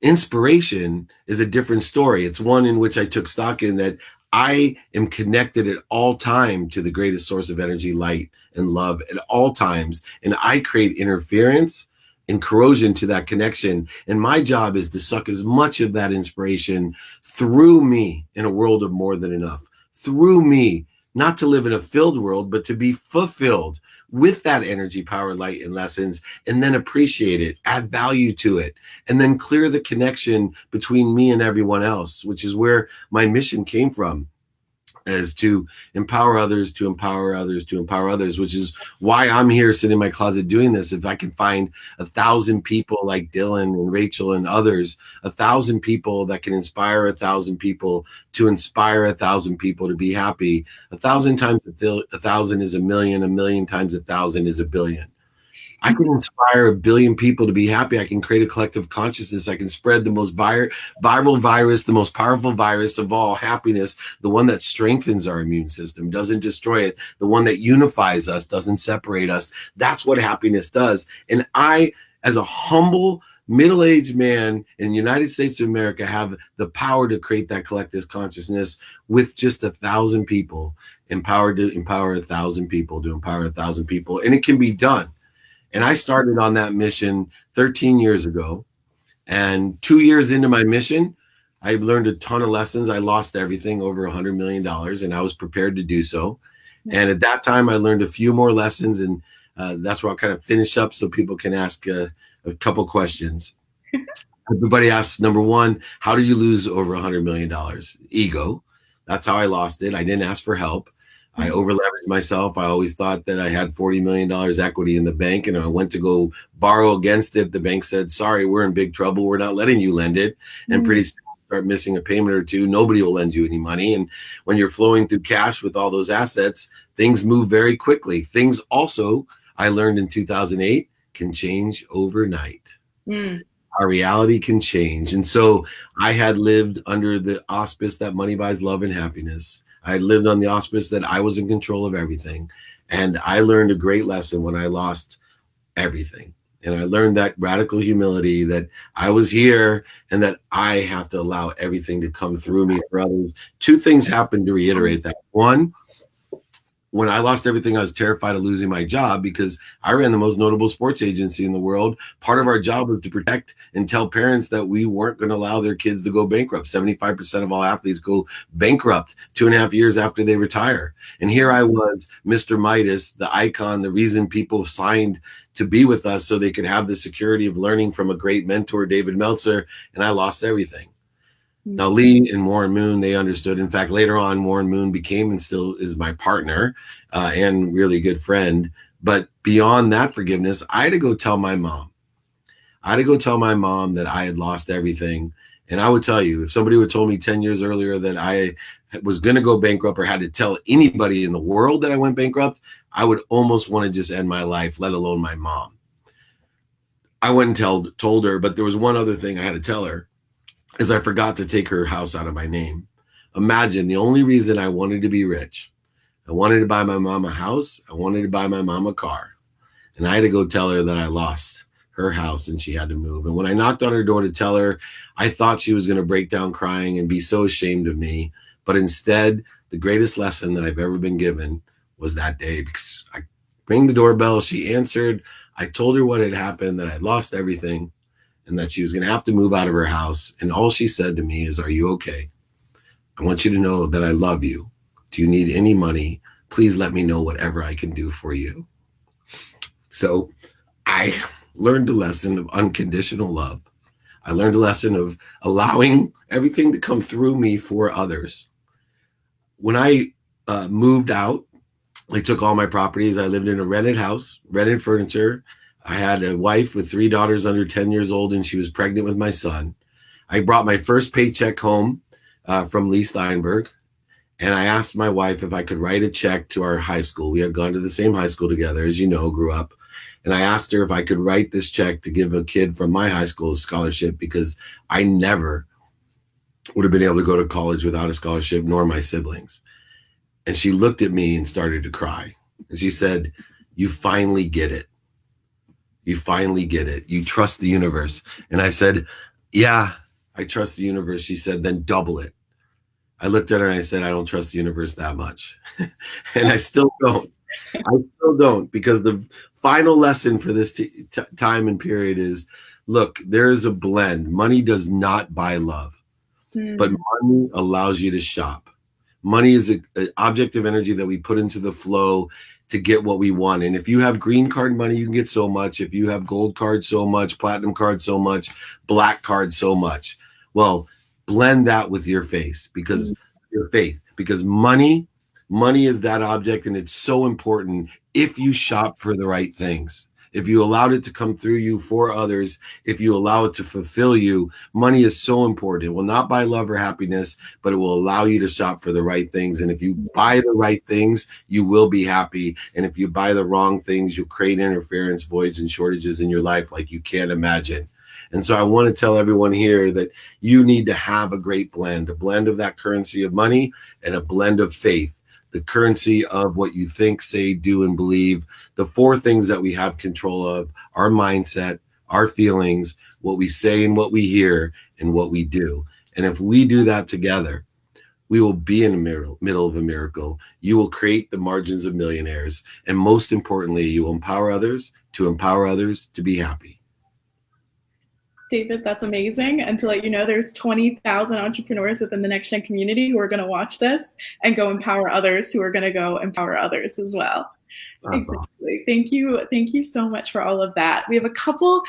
Inspiration is a different story. It's one in which I took stock in that I am connected at all times to the greatest source of energy, light, and love at all times. And I create interference and corrosion to that connection. And my job is to suck as much of that inspiration through me in a world of more than enough, through me, not to live in a filled world, but to be fulfilled with that energy, power, light, and lessons, and then appreciate it, add value to it, and then clear the connection between me and everyone else, which is where my mission came from, is to empower others, to empower others, to empower others, which is why I'm here sitting in my closet doing this. If I can find 1,000 people like Dylan and Rachel and others, 1,000 people that can inspire 1,000 people to inspire 1,000 people to be happy, 1,000 times 1,000 is a million times 1,000 is a billion. I can inspire 1 billion people to be happy. I can create a collective consciousness. I can spread the most viral virus, the most powerful virus of all, happiness, the one that strengthens our immune system, doesn't destroy it, the one that unifies us, doesn't separate us. That's what happiness does. And I, as a humble, middle-aged man in the United States of America, have the power to create that collective consciousness with just 1,000 people, empowered to empower 1,000 people, to empower 1,000 people. And it can be done. And I started on that mission 13 years ago. And 2 years into my mission, I learned a ton of lessons. I lost everything, over $100 million, and I was prepared to do so. And at that time, I learned a few more lessons, and that's where I'll kind of finish up so people can ask a couple questions. Everybody asks, number one, how do you lose over $100 million? Ego. That's how I lost it. I didn't ask for help. I over-leveraged myself. I always thought that I had $40 million equity in the bank, and I went to go borrow against it. The bank said, sorry, we're in big trouble. We're not letting you lend it. And pretty soon you start missing a payment or two. Nobody will lend you any money. And when you're flowing through cash with all those assets, things move very quickly. Things also, I learned in 2008, can change overnight. Our reality can change. And so I had lived under the auspice that money buys love and happiness. I lived on the auspice that I was in control of everything. And I learned a great lesson when I lost everything. And I learned that radical humility, that I was here and that I have to allow everything to come through me for others. Two things happened to reiterate that. One, when I lost everything, I was terrified of losing my job because I ran the most notable sports agency in the world. Part of our job was to protect and tell parents that we weren't going to allow their kids to go bankrupt. 75% of all athletes go bankrupt 2.5 years after they retire. And here I was, Mr. Midas, the icon, the reason people signed to be with us so they could have the security of learning from a great mentor, David Meltzer, and I lost everything. Now, Leigh and Warren Moon, they understood. In fact, later on, Warren Moon became and still is my partner and really good friend. But beyond that forgiveness, I had to go tell my mom. I had to go tell my mom that I had lost everything. And I would tell you, if somebody would have told me 10 years earlier that I was going to go bankrupt or had to tell anybody in the world that I went bankrupt, I would almost want to just end my life, let alone my mom. I went and told her, but there was one other thing I had to tell her. Is I forgot to take her house out of my name. Imagine the only reason I wanted to be rich. I wanted to buy my mom a house. I wanted to buy my mom a car. And I had to go tell her that I lost her house and she had to move. And when I knocked on her door to tell her, I thought she was going to break down crying and be so ashamed of me. But instead, the greatest lesson that I've ever been given was that day, because I rang the doorbell. She answered. I told her what had happened, that I lost everything, and that she was going to have to move out of her house. And all she said to me is, are you okay? I want you to know that I love you. Do you need any money? Please let me know whatever I can do for you. So I learned a lesson of unconditional love. I learned a lesson of allowing everything to come through me for others. When I moved out, I took all my properties. I lived in a rented house, rented furniture. I had a wife with 3 daughters under 10 years old, and she was pregnant with my son. I brought my first paycheck home from Leigh Steinberg, and I asked my wife if I could write a check to our high school. We had gone to the same high school together, as you know, grew up. And I asked her if I could write this check to give a kid from my high school a scholarship, because I never would have been able to go to college without a scholarship, nor my siblings. And she looked at me and started to cry. And she said, you finally get it. You finally get it. You trust the universe. And I said, yeah, I trust the universe. She said, then double it. I looked at her and I said, I don't trust the universe that much. And I still don't. I still don't, because the final lesson for this time and period is, look, there is a blend. Money does not buy love, but money allows you to shop. Money is an object of energy that we put into the flow to get what we want. And if you have green card money, you can get so much. If you have gold card, so much, platinum card, so much, black card, so much. Well, blend that with your faith, because money is that object. And it's so important if you shop for the right things. if you allowed it to come through you for others, if you allow it to fulfill you, money is so important. It will not buy love or happiness, but it will allow you to shop for the right things. And if you buy the right things, you will be happy. And if you buy the wrong things, you'll create interference, voids, and shortages in your life like you can't imagine. And so I want to tell everyone here that you need to have a great blend, a blend of that currency of money and a blend of faith. The currency of what you think, say, do, and believe. The 4 things that we have control of: our mindset, our feelings, what we say and what we hear, and what we do. And if we do that together, we will be in the middle of a miracle. You will create the margins of millionaires. And most importantly, you will empower others to be happy. David, that's amazing. And to let you know, there's 20,000 entrepreneurs within the Next Gen community who are going to watch this and go empower others who are going to go empower others as well. Exactly. Thank you so much for all of that. We have a couple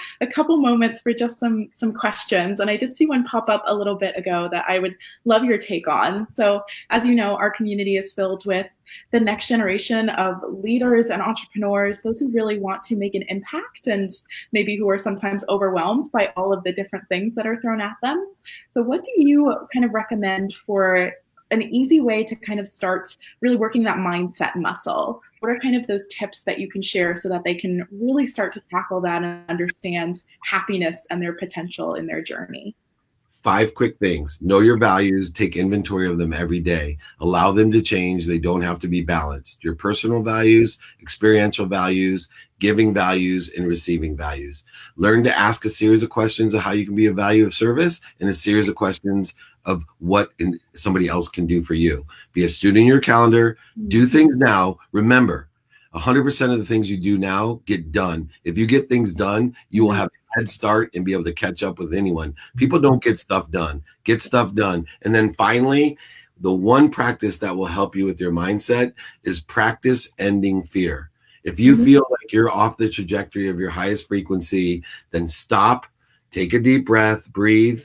moments for just some questions, and I did see one pop up a little bit ago that I would love your take on. So, as you know, our community is filled with the next generation of leaders and entrepreneurs, those who really want to make an impact and maybe who are sometimes overwhelmed by all of the different things that are thrown at them. So what do you kind of recommend for an easy way to kind of start really working that mindset muscle? What are kind of those tips that you can share so that they can really start to tackle that and understand happiness and their potential in their journey? 5 quick things. Know your values. Take inventory of them every day. Allow them to change. They don't have to be balanced. Your personal values, experiential values, giving values, and receiving values. Learn to ask a series of questions of how you can be a value of service and a series of questions of what somebody else can do for you. Be a student in your calendar. Do things now. Remember, 100% of the things you do now get done. If you get things done, you will have a head start and be able to catch up with anyone. People don't get stuff done. Get stuff done. And then finally, the one practice that will help you with your mindset is practice ending fear. If you feel like you're off the trajectory of your highest frequency, then stop, take a deep breath, breathe,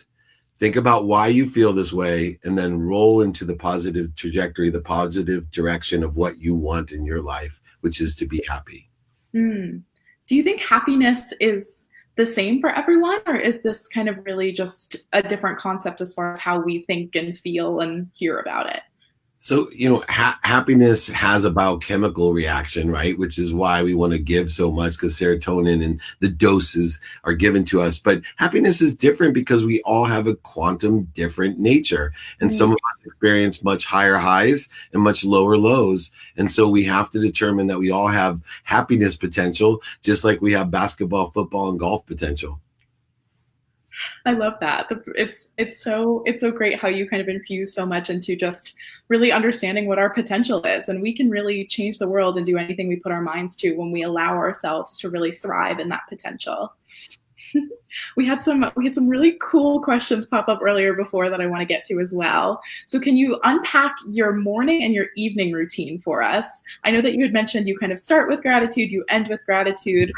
think about why you feel this way, and then roll into the positive trajectory, the positive direction of what you want in your life, which is to be happy. Do you think happiness is the same for everyone, or is this kind of really just a different concept as far as how we think and feel and hear about it? So, happiness has a biochemical reaction, right? Which is why we want to give so much, because serotonin and the doses are given to us. But happiness is different because we all have a quantum different nature. And some of us experience much higher highs and much lower lows. And so we have to determine that we all have happiness potential, just like we have basketball, football, and golf potential. I love that. It's so great how you kind of infuse so much into just really understanding what our potential is, and we can really change the world and do anything we put our minds to when we allow ourselves to really thrive in that potential. We had some really cool questions pop up earlier before that I want to get to as well. So can you unpack your morning and your evening routine for us? I know that you had mentioned you kind of start with gratitude, you end with gratitude.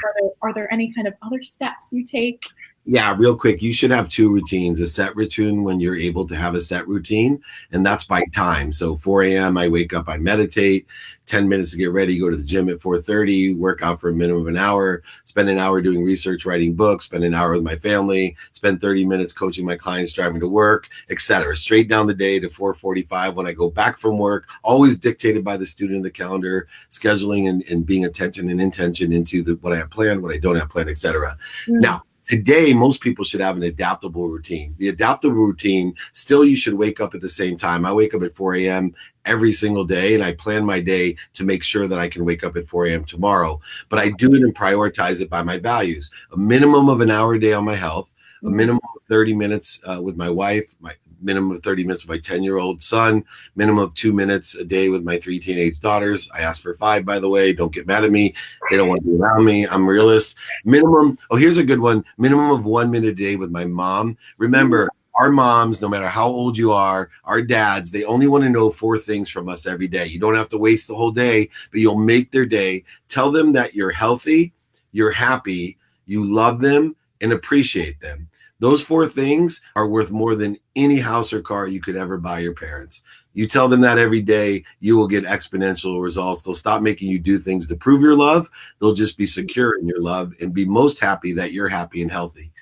Are there any kind of other steps you take? Yeah, real quick, you should have 2 routines: a set routine when you're able to have a set routine, and that's by time. So 4 a.m., I wake up, I meditate, 10 minutes to get ready, go to the gym at 4:30, work out for a minimum of an hour, spend an hour doing research, writing books, spend an hour with my family, spend 30 minutes coaching my clients driving to work, etc. Straight down the day to 4:45 when I go back from work, always dictated by the student in the calendar, scheduling and being attention and intention into what I have planned, what I don't have planned, etc. Now, today, most people should have an adaptable routine. The adaptable routine, still you should wake up at the same time. I wake up at 4 a.m. every single day, and I plan my day to make sure that I can wake up at 4 a.m. tomorrow. But I do it and prioritize it by my values. A minimum of an hour a day on my health, a minimum of 30 minutes with my wife, my minimum of 30 minutes with my 10-year-old son, minimum of 2 minutes a day with my 3 teenage daughters. I asked for 5, by the way. Don't get mad at me. They don't want to be around me. I'm a realist. Minimum, here's a good one. Minimum of 1 minute a day with my mom. Remember, our moms, no matter how old you are, our dads, they only want to know 4 things from us every day. You don't have to waste the whole day, but you'll make their day. Tell them that you're healthy, you're happy, you love them, and appreciate them. Those 4 things are worth more than any house or car you could ever buy your parents. You tell them that every day, you will get exponential results. They'll stop making you do things to prove your love. They'll just be secure in your love and be most happy that you're happy and healthy.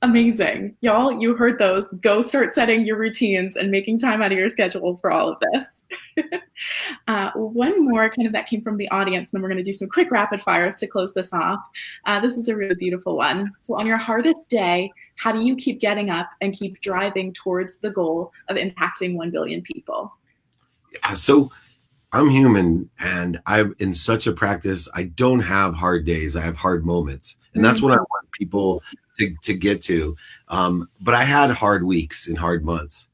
Amazing. Y'all, you heard those. Go start setting your routines and making time out of your schedule for all of this. One more kind of that came from the audience, and then we're going to do some quick rapid fires to close this off. This is a really beautiful one. So on your hardest day, how do you keep getting up and keep driving towards the goal of impacting 1 billion people? So I'm human, and I'm in such a practice. I don't have hard days. I have hard moments. And that's what I want people to get to. But I had hard weeks and hard months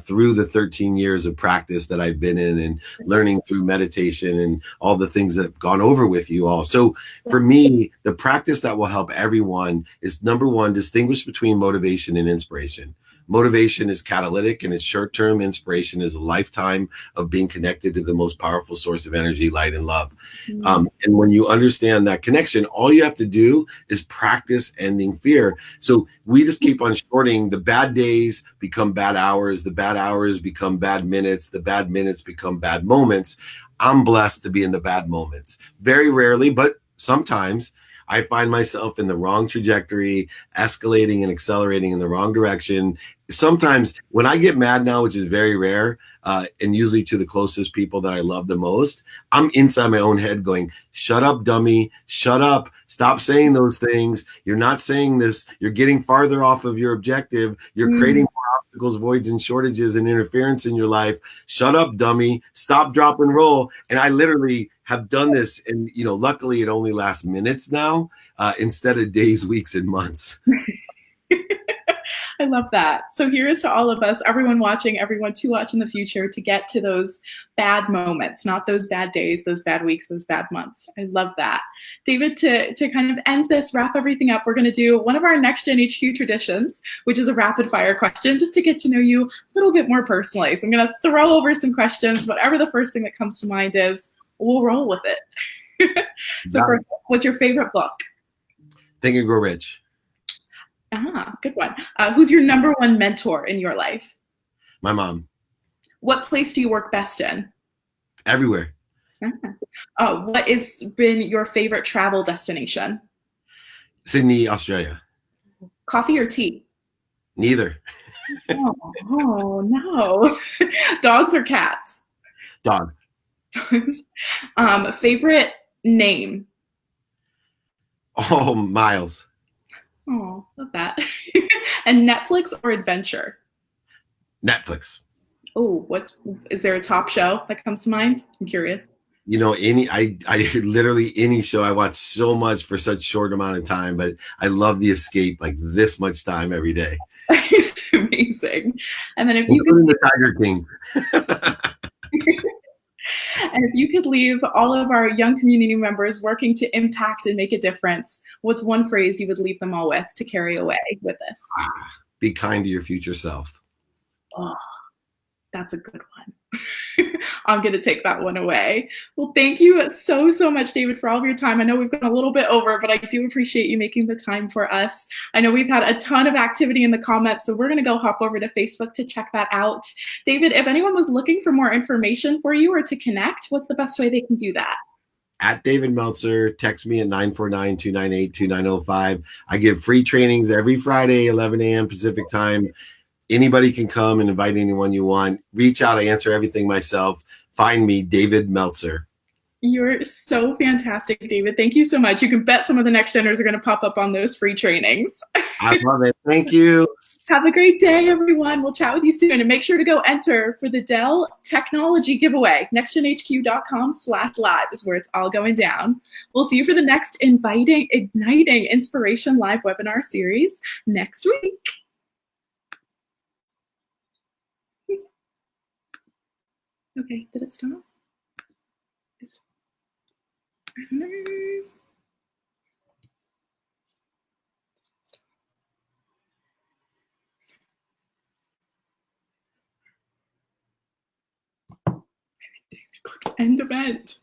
through the 13 years of practice that I've been in and learning through meditation and all the things that have gone over with you all. So for me, the practice that will help everyone is, number one, distinguish between motivation and inspiration. Motivation is catalytic and it's short-term. Inspiration is a lifetime of being connected to the most powerful source of energy, light, and love. And when you understand that connection, all you have to do is practice ending fear. So we just keep on shorting. The bad days become bad hours. The bad hours become bad minutes. The bad minutes become bad moments. I'm blessed to be in the bad moments. Very rarely, but sometimes I find myself in the wrong trajectory, escalating and accelerating in the wrong direction. Sometimes when I get mad now, which is very rare, and usually to the closest people that I love the most, I'm inside my own head going, shut up, dummy, shut up. Stop saying those things. You're not saying this. You're getting farther off of your objective. You're creating more obstacles, voids, and shortages and interference in your life. Shut up, dummy. Stop, drop, and roll. And I literally have done this, and luckily it only lasts minutes now, instead of days, weeks, and months. I love that. So here's to all of us, everyone watching, everyone to watch in the future, to get to those bad moments, not those bad days, those bad weeks, those bad months. I love that. David, to kind of end this, wrap everything up, we're going to do one of our Next Gen HQ traditions, which is a rapid fire question, just to get to know you a little bit more personally. So I'm going to throw over some questions, whatever the first thing that comes to mind is, we'll roll with it. So first, what's your favorite book? Think and Grow Rich. Good one. Who's your number one mentor in your life? My mom. What place do you work best in? Everywhere. What has been your favorite travel destination? Sydney, Australia. Coffee or tea? Neither. Oh no. Dogs or cats? Dogs. Favorite name? Oh, Miles. Oh, love that. And Netflix or adventure? Netflix. Oh, is there a top show that comes to mind? I'm curious. I literally any show. I watch so much for such short amount of time, but I love the escape, like this much time every day. Amazing. And then if you could, the Tiger King. And if you could leave all of our young community members working to impact and make a difference, what's one phrase you would leave them all with to carry away with this? Be kind to your future self. Oh, that's a good one. I'm going to take that one away. Well, thank you so, so much, David, for all of your time. I know we've gone a little bit over, but I do appreciate you making the time for us. I know we've had a ton of activity in the comments, so we're going to go hop over to Facebook to check that out. David, if anyone was looking for more information for you or to connect, what's the best way they can do that? At David Meltzer, text me at 949-298-2905. I give free trainings every Friday, 11 a.m. Pacific time. Anybody can come and invite anyone you want. Reach out. I answer everything myself. Find me, David Meltzer. You're so fantastic, David. Thank you so much. You can bet some of the Next Geners are going to pop up on those free trainings. I love it. Thank you. Have a great day, everyone. We'll chat with you soon. And make sure to go enter for the Dell Technology Giveaway. nextgenhq.com/live is where it's all going down. We'll see you for the next Igniting Inspiration Live webinar series next week. Okay, did it stop? End event.